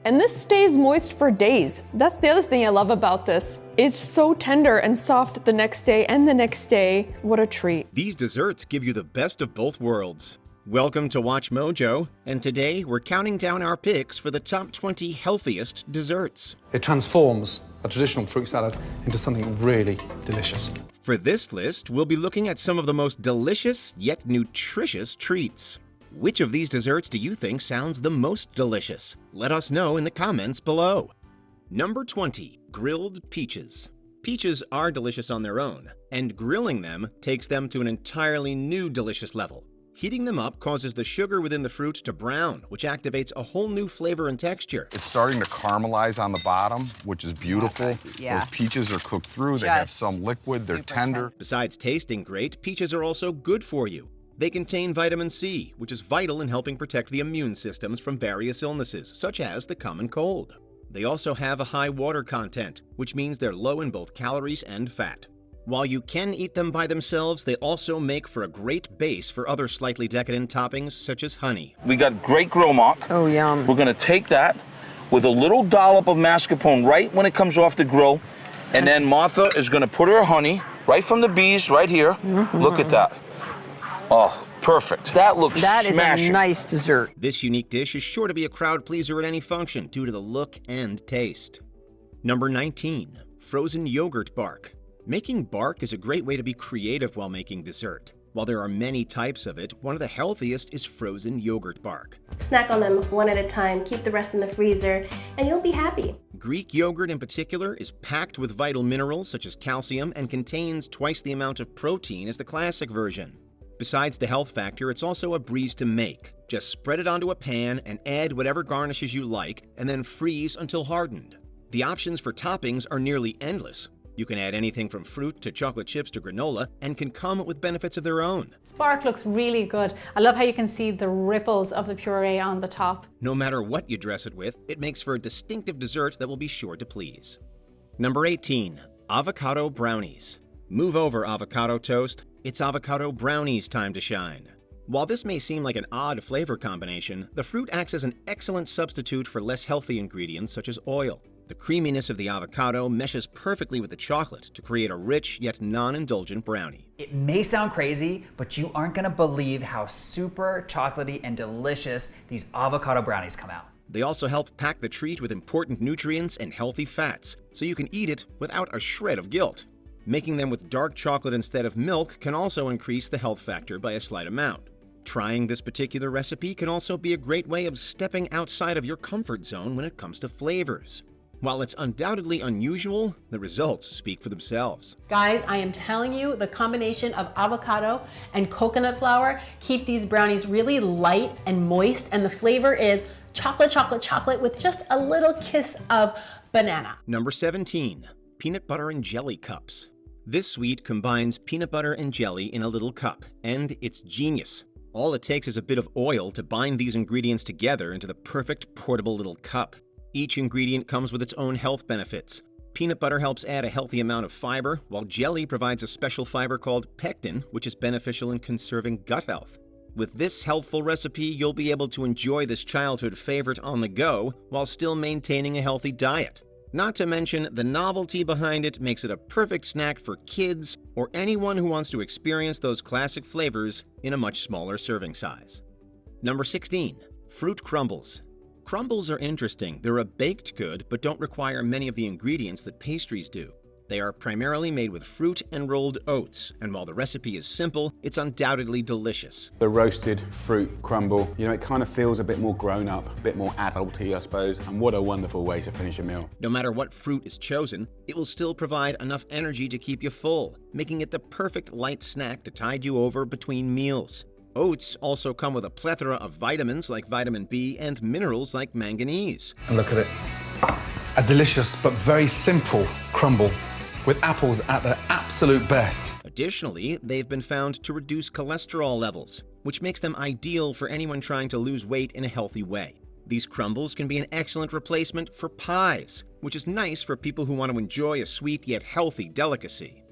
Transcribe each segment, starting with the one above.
And this stays moist for days. That's the other thing I love about this. It's so tender and soft the next day and the next day. What a treat. These desserts give you the best of both worlds. Welcome to Watch Mojo, and today we're counting down our picks for the top 20 healthiest desserts. It transforms a traditional fruit salad into something really delicious. For this list, we'll be looking at some of the most delicious yet nutritious treats. Which of these desserts do you think sounds the most delicious? Let us know in the comments below. Number 20, grilled peaches. Peaches are delicious on their own, and grilling them takes them to an entirely new delicious level. Heating them up causes the sugar within the fruit to brown, which activates a whole new flavor and texture. It's starting to caramelize on the bottom, which is beautiful. Yeah. Those peaches are cooked through, they have some liquid, they're tender. Besides tasting great, peaches are also good for you. They contain vitamin C, which is vital in helping protect the immune systems from various illnesses, such as the common cold. They also have a high water content, which means they're low in both calories and fat. While you can eat them by themselves, they also make for a great base for other slightly decadent toppings, such as honey. We got great grill mark. Oh, yum. We're gonna take that with a little dollop of mascarpone right when it comes off the grill, and then Martha is gonna put her honey right from the bees right here. Look at that. Oh, perfect. That looks smashing. That is a nice dessert. This unique dish is sure to be a crowd pleaser at any function due to the look and taste. Number 19, frozen yogurt bark. Making bark is a great way to be creative while making dessert. While there are many types of it, one of the healthiest is frozen yogurt bark. Snack on them one at a time, keep the rest in the freezer, and you'll be happy. Greek yogurt in particular is packed with vital minerals such as calcium and contains twice the amount of protein as the classic version. Besides the health factor, it's also a breeze to make. Just spread it onto a pan and add whatever garnishes you like, and then freeze until hardened. The options for toppings are nearly endless. You can add anything from fruit to chocolate chips to granola and can come with benefits of their own. Bark looks really good. I love how you can see the ripples of the puree on the top. No matter what you dress it with, it makes for a distinctive dessert that will be sure to please. Number 18, avocado brownies. Move over, avocado toast. It's avocado brownies time to shine. While this may seem like an odd flavor combination, the fruit acts as an excellent substitute for less healthy ingredients such as oil. The creaminess of the avocado meshes perfectly with the chocolate to create a rich yet non-indulgent brownie. It may sound crazy, but you aren't gonna believe how super chocolatey and delicious these avocado brownies come out. They also help pack the treat with important nutrients and healthy fats, so you can eat it without a shred of guilt. Making them with dark chocolate instead of milk can also increase the health factor by a slight amount. Trying this particular recipe can also be a great way of stepping outside of your comfort zone when it comes to flavors. While it's undoubtedly unusual, the results speak for themselves. Guys, I am telling you, the combination of avocado and coconut flour keep these brownies really light and moist, and the flavor is chocolate, chocolate, chocolate with just a little kiss of banana. Number 17, peanut butter and jelly cups. This sweet combines peanut butter and jelly in a little cup, and it's genius. All it takes is a bit of oil to bind these ingredients together into the perfect portable little cup. Each ingredient comes with its own health benefits. Peanut butter helps add a healthy amount of fiber, while jelly provides a special fiber called pectin, which is beneficial in conserving gut health. With this healthful recipe, you'll be able to enjoy this childhood favorite on the go while still maintaining a healthy diet. Not to mention, the novelty behind it makes it a perfect snack for kids or anyone who wants to experience those classic flavors in a much smaller serving size. Number 16, fruit crumbles. Crumbles are interesting. They're a baked good, but don't require many of the ingredients that pastries do. They are primarily made with fruit and rolled oats, and while the recipe is simple, it's undoubtedly delicious. The roasted fruit crumble, you know, it kind of feels a bit more grown up, a bit more adulty, I suppose, and what a wonderful way to finish a meal. No matter what fruit is chosen, it will still provide enough energy to keep you full, making it the perfect light snack to tide you over between meals. Oats also come with a plethora of vitamins like vitamin B and minerals like manganese. And look at it. A delicious but very simple crumble with apples at their absolute best. Additionally, they've been found to reduce cholesterol levels, which makes them ideal for anyone trying to lose weight in a healthy way. These crumbles can be an excellent replacement for pies, which is nice for people who want to enjoy a sweet yet healthy delicacy.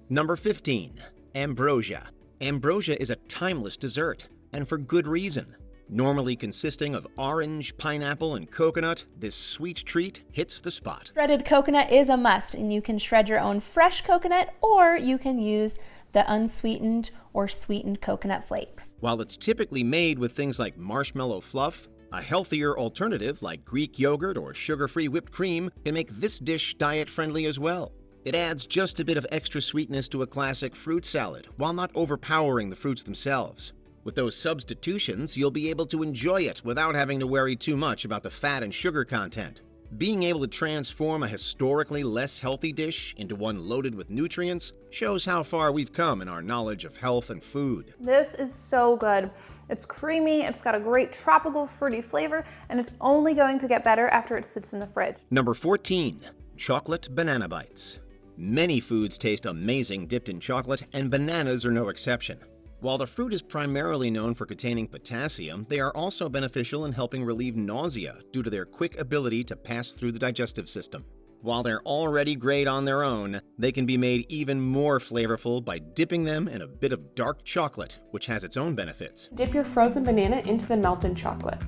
Number 15, ambrosia. Ambrosia is a timeless dessert, and for good reason. Normally consisting of orange, pineapple, and coconut, this sweet treat hits the spot. Shredded coconut is a must, and you can shred your own fresh coconut, or you can use the unsweetened or sweetened coconut flakes. While it's typically made with things like marshmallow fluff, a healthier alternative like Greek yogurt or sugar-free whipped cream can make this dish diet-friendly as well. It adds just a bit of extra sweetness to a classic fruit salad, while not overpowering the fruits themselves. With those substitutions, you'll be able to enjoy it without having to worry too much about the fat and sugar content. Being able to transform a historically less healthy dish into one loaded with nutrients shows how far we've come in our knowledge of health and food. This is so good. It's creamy, it's got a great tropical fruity flavor, and it's only going to get better after it sits in the fridge. Number 14, chocolate banana bites. Many foods taste amazing dipped in chocolate, and bananas are no exception. While the fruit is primarily known for containing potassium, they are also beneficial in helping relieve nausea due to their quick ability to pass through the digestive system. While they're already great on their own, they can be made even more flavorful by dipping them in a bit of dark chocolate, which has its own benefits. Dip your frozen banana into the melted chocolate.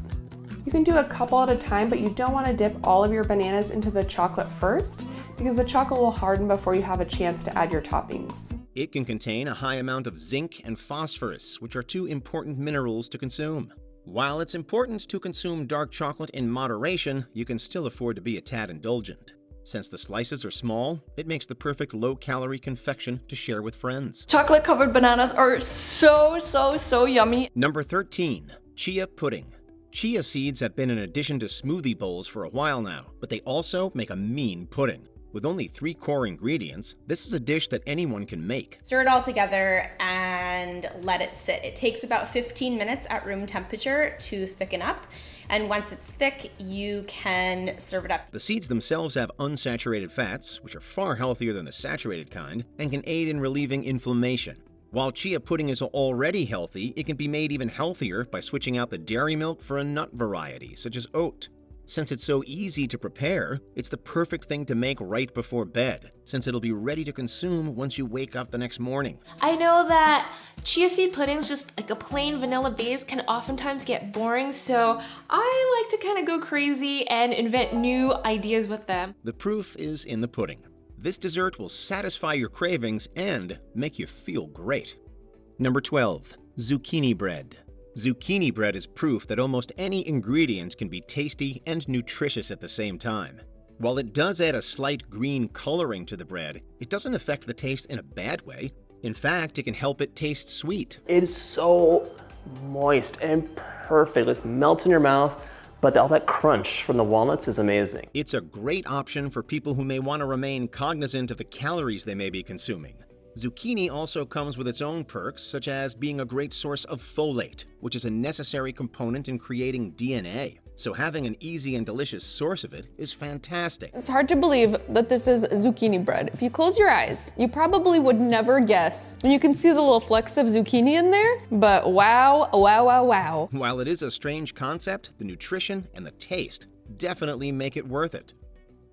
You can do a couple at a time, but you don't want to dip all of your bananas into the chocolate first, because the chocolate will harden before you have a chance to add your toppings. It can contain a high amount of zinc and phosphorus, which are two important minerals to consume. While it's important to consume dark chocolate in moderation, you can still afford to be a tad indulgent. Since the slices are small, it makes the perfect low-calorie confection to share with friends. Chocolate-covered bananas are so yummy. Number 13, chia pudding. Chia seeds have been an addition to smoothie bowls for a while now, but they also make a mean pudding. With only 3 core ingredients, this is a dish that anyone can make. Stir it all together and let it sit. It takes about 15 minutes at room temperature to thicken up. And once it's thick, you can serve it up. The seeds themselves have unsaturated fats, which are far healthier than the saturated kind, and can aid in relieving inflammation. While chia pudding is already healthy, it can be made even healthier by switching out the dairy milk for a nut variety, such as oat. Since it's so easy to prepare, it's the perfect thing to make right before bed, since it'll be ready to consume once you wake up the next morning. I know that chia seed puddings, just like a plain vanilla base, can oftentimes get boring, so I like to kind of go crazy and invent new ideas with them. The proof is in the pudding. This dessert will satisfy your cravings and make you feel great. Number 12, zucchini bread. Zucchini bread is proof that almost any ingredient can be tasty and nutritious at the same time. While it does add a slight green coloring to the bread, it doesn't affect the taste in a bad way. In fact, it can help it taste sweet. It is so moist and perfect. It melts in your mouth, but all that crunch from the walnuts is amazing. It's a great option for people who may want to remain cognizant of the calories they may be consuming. Zucchini also comes with its own perks, such as being a great source of folate, which is a necessary component in creating DNA. So having an easy and delicious source of it is fantastic. It's hard to believe that this is zucchini bread. If you close your eyes, you probably would never guess. And you can see the little flecks of zucchini in there, but wow. While it is a strange concept, the nutrition and the taste definitely make it worth it.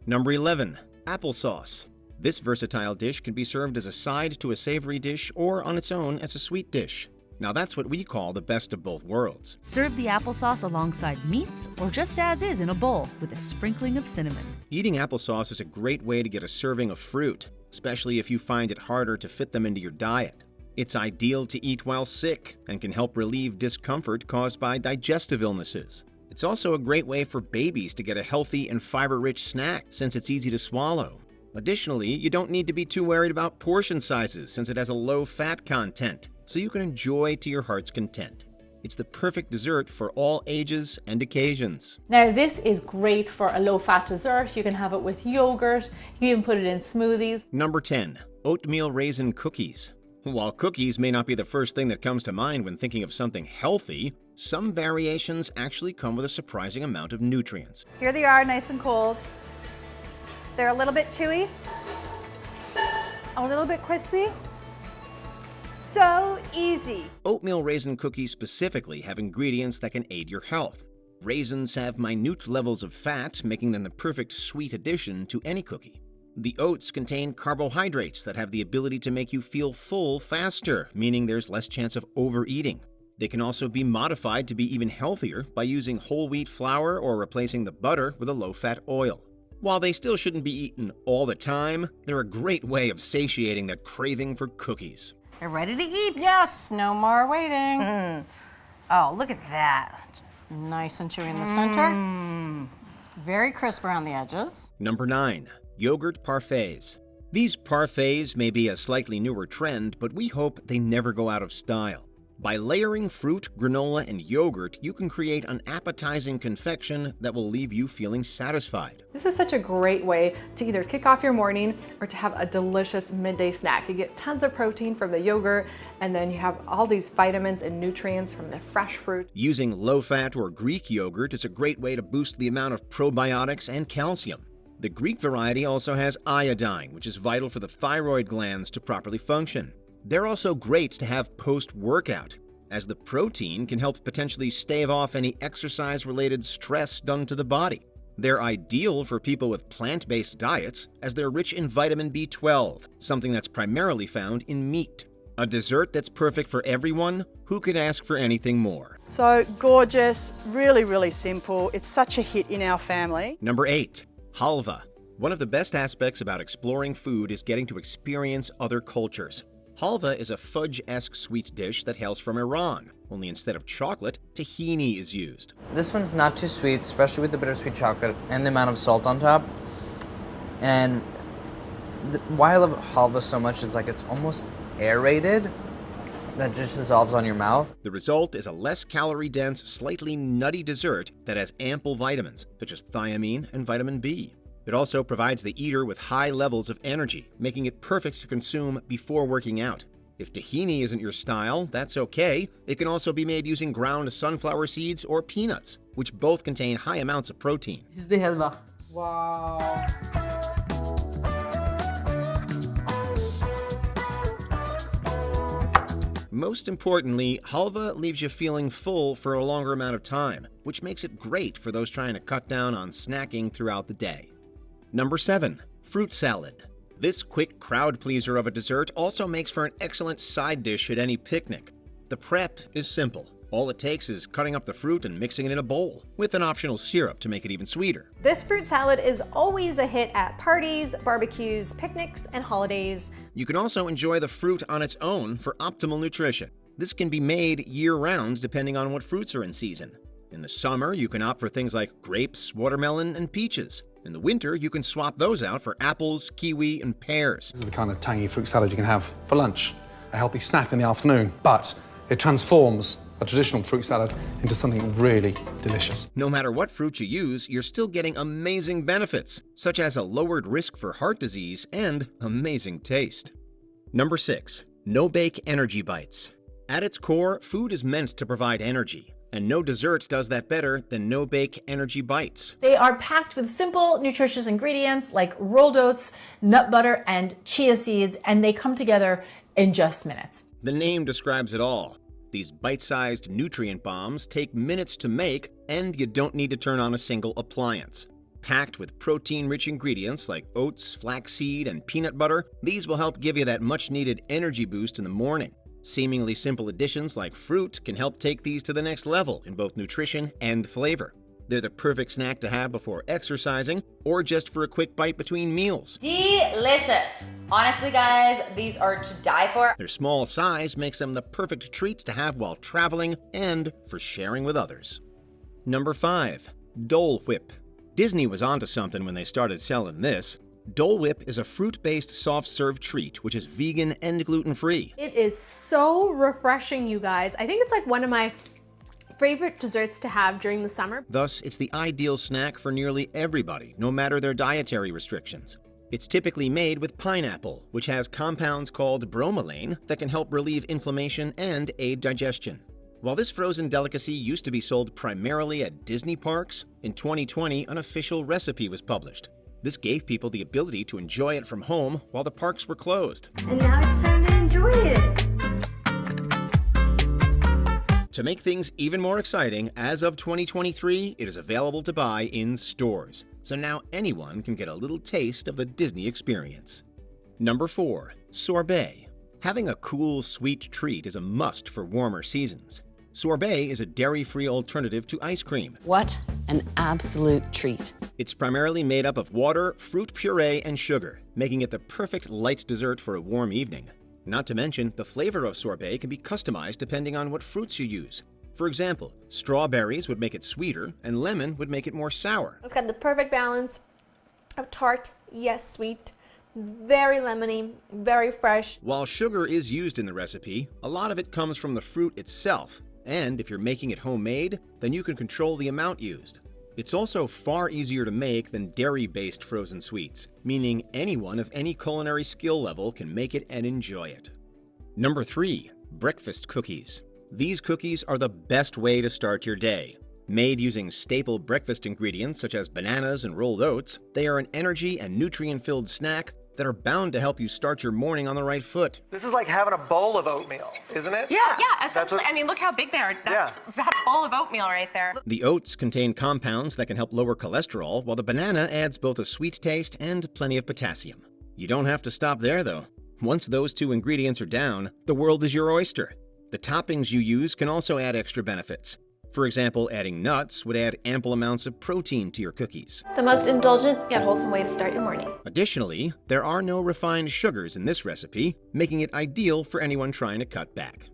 Number 11, applesauce. This versatile dish can be served as a side to a savory dish or on its own as a sweet dish. Now that's what we call the best of both worlds. Serve the applesauce alongside meats or just as is in a bowl with a sprinkling of cinnamon. Eating applesauce is a great way to get a serving of fruit, especially if you find it harder to fit them into your diet. It's ideal to eat while sick and can help relieve discomfort caused by digestive illnesses. It's also a great way for babies to get a healthy and fiber-rich snack since it's easy to swallow. Additionally, you don't need to be too worried about portion sizes since it has a low fat content, so you can enjoy to your heart's content. It's the perfect dessert for all ages and occasions. Now this is great for a low-fat dessert. You can have it with yogurt, you can even put it in smoothies. Number 10, oatmeal raisin cookies. While cookies may not be the first thing that comes to mind when thinking of something healthy, some variations actually come with a surprising amount of nutrients. Here they are, nice and cold. They're a little bit chewy, a little bit crispy. So easy. Oatmeal raisin cookies specifically have ingredients that can aid your health. Raisins have minute levels of fat, making them the perfect sweet addition to any cookie. The oats contain carbohydrates that have the ability to make you feel full faster, meaning there's less chance of overeating. They can also be modified to be even healthier by using whole wheat flour or replacing the butter with a low-fat oil. While they still shouldn't be eaten all the time, they're a great way of satiating that craving for cookies. You're ready to eat? Yes, no more waiting. Oh, look at that. Nice and chewy in the center. Very crisp around the edges. Number 9. Yogurt parfaits. These parfaits may be a slightly newer trend, but we hope they never go out of style. By layering fruit, granola, and yogurt, you can create an appetizing confection that will leave you feeling satisfied. This is such a great way to either kick off your morning or to have a delicious midday snack. You get tons of protein from the yogurt, and then you have all these vitamins and nutrients from the fresh fruit. Using low-fat or Greek yogurt is a great way to boost the amount of probiotics and calcium. The Greek variety also has iodine, which is vital for the thyroid glands to properly function. They're also great to have post-workout, as the protein can help potentially stave off any exercise-related stress done to the body. They're ideal for people with plant-based diets, as they're rich in vitamin B12, something that's primarily found in meat. A dessert that's perfect for everyone. Who could ask for anything more? So gorgeous, really, really simple. It's such a hit in our family. Number 8. Halva. One of the best aspects about exploring food is getting to experience other cultures. Halva is a fudge-esque sweet dish that hails from Iran, only instead of chocolate, tahini is used. This one's not too sweet, especially with the bittersweet chocolate and the amount of salt on top. And why I love halva so much is like it's almost aerated, that just dissolves on your mouth. The result is a less calorie-dense, slightly nutty dessert that has ample vitamins, such as thiamine and vitamin B. It also provides the eater with high levels of energy, making it perfect to consume before working out. If tahini isn't your style, that's okay. It can also be made using ground sunflower seeds or peanuts, which both contain high amounts of protein. This is the halva. Wow. Most importantly, halva leaves you feeling full for a longer amount of time, which makes it great for those trying to cut down on snacking throughout the day. Number 7. Fruit salad. This quick crowd pleaser of a dessert also makes for an excellent side dish at any picnic. The prep is simple. All it takes is cutting up the fruit and mixing it in a bowl, with an optional syrup to make it even sweeter. This fruit salad is always a hit at parties, barbecues, picnics, and holidays. You can also enjoy the fruit on its own for optimal nutrition. This can be made year-round depending on what fruits are in season. In the summer, you can opt for things like grapes, watermelon, and peaches. In the winter, you can swap those out for apples, kiwi, and pears. This is the kind of tangy fruit salad you can have for lunch, a healthy snack in the afternoon, but it transforms a traditional fruit salad into something really delicious. No matter what fruit you use, you're still getting amazing benefits, such as a lowered risk for heart disease and amazing taste. Number 6. No-Bake Energy Bites. At its core, food is meant to provide energy. And no dessert does that better than no-bake energy bites. They are packed with simple, nutritious ingredients like rolled oats, nut butter, and chia seeds, and they come together in just minutes. The name describes it all. These bite-sized nutrient bombs take minutes to make, and you don't need to turn on a single appliance. Packed with protein-rich ingredients like oats, flaxseed, and peanut butter, these will help give you that much-needed energy boost in the morning. Seemingly simple additions like fruit can help take these to the next level in both nutrition and flavor. They're the perfect snack to have before exercising or just for a quick bite between meals. Delicious. Honestly, guys, these are to die for. Their small size makes them the perfect treat to have while traveling and for sharing with others. Number 5. Dole Whip. Disney was onto something when they started selling this. Dole Whip is a fruit-based soft-serve treat which is vegan and gluten-free. It is so refreshing, you guys. I think it's like one of my favorite desserts to have during the summer. Thus, it's the ideal snack for nearly everybody, no matter their dietary restrictions. It's typically made with pineapple, which has compounds called bromelain that can help relieve inflammation and aid digestion. While this frozen delicacy used to be sold primarily at Disney parks, in 2020 an official recipe was published. This gave people the ability to enjoy it from home while the parks were closed. And now it's time to enjoy it. To make things even more exciting, as of 2023, it is available to buy in stores. So now anyone can get a little taste of the Disney experience. Number 4. Sorbet. Having a cool, sweet treat is a must for warmer seasons. Sorbet is a dairy-free alternative to ice cream. What an absolute treat. It's primarily made up of water, fruit puree, and sugar, making it the perfect light dessert for a warm evening. Not to mention, the flavor of sorbet can be customized depending on what fruits you use. For example, strawberries would make it sweeter, and lemon would make it more sour. It's got the perfect balance of tart, yes, sweet, very lemony, very fresh. While sugar is used in the recipe, a lot of it comes from the fruit itself. And if you're making it homemade, then you can control the amount used. It's also far easier to make than dairy-based frozen sweets, meaning anyone of any culinary skill level can make it and enjoy it. Number 3, breakfast cookies. These cookies are the best way to start your day. Made using staple breakfast ingredients such as bananas and rolled oats, they are an energy and nutrient-filled snack that are bound to help you start your morning on the right foot. This is like having a bowl of oatmeal, isn't it? Yeah, essentially. I mean, look how big they are. That's about a bowl of oatmeal right there. The oats contain compounds that can help lower cholesterol, while the banana adds both a sweet taste and plenty of potassium. You don't have to stop there, though. Once those 2 ingredients are down, the world is your oyster. The toppings you use can also add extra benefits. For example, adding nuts would add ample amounts of protein to your cookies. The most indulgent yet wholesome way to start your morning. Additionally, there are no refined sugars in this recipe, making it ideal for anyone trying to cut back.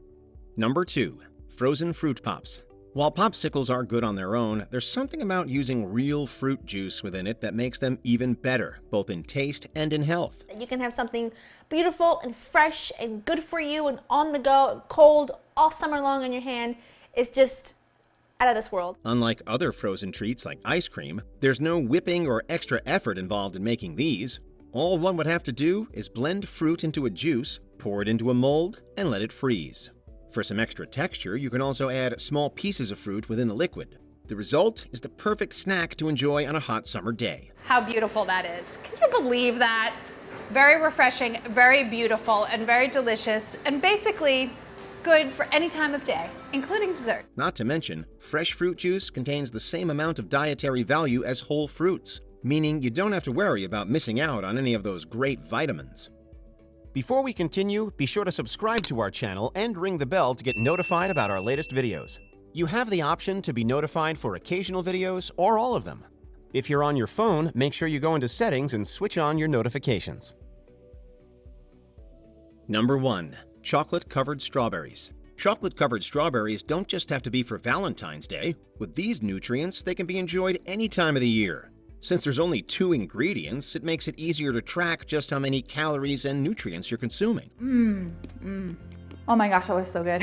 Number 2, frozen fruit pops. While popsicles are good on their own, there's something about using real fruit juice within it that makes them even better, both in taste and in health. You can have something beautiful and fresh and good for you and on the go, cold, all summer long in your hand. It's just out of this world. Unlike other frozen treats like ice cream, there's no whipping or extra effort involved in making these. All one would have to do is blend fruit into a juice, pour it into a mold, and let it freeze. For some extra texture, you can also add small pieces of fruit within the liquid. The result is the perfect snack to enjoy on a hot summer day. How beautiful that is. Can you believe that? Very refreshing, very beautiful, and very delicious, and basically good for any time of day, including dessert. Not to mention, fresh fruit juice contains the same amount of dietary value as whole fruits, meaning you don't have to worry about missing out on any of those great vitamins. Before we continue, be sure to subscribe to our channel and ring the bell to get notified about our latest videos. You have the option to be notified for occasional videos or all of them. If you're on your phone, make sure you go into settings and switch on your notifications. Number 1, chocolate-covered strawberries. Chocolate-covered strawberries don't just have to be for Valentine's Day. With these nutrients, they can be enjoyed any time of the year. Since there's only 2 ingredients, it makes it easier to track just how many calories and nutrients you're consuming. Oh my gosh, that was so good.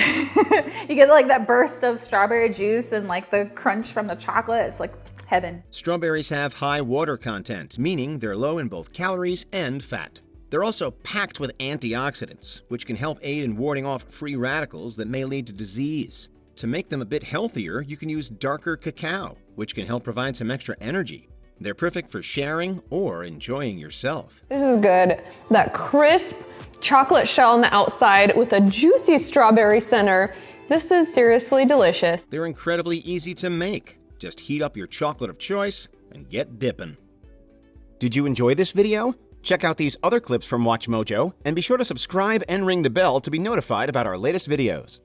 You get like that burst of strawberry juice and like the crunch from the chocolate. It's like heaven. Strawberries have high water content, meaning they're low in both calories and fat. They're also packed with antioxidants, which can help aid in warding off free radicals that may lead to disease. To make them a bit healthier, you can use darker cacao, which can help provide some extra energy. They're perfect for sharing or enjoying yourself. This is good. That crisp chocolate shell on the outside with a juicy strawberry center. This is seriously delicious. They're incredibly easy to make. Just heat up your chocolate of choice and get dipping. Did you enjoy this video? Check out these other clips from WatchMojo and be sure to subscribe and ring the bell to be notified about our latest videos.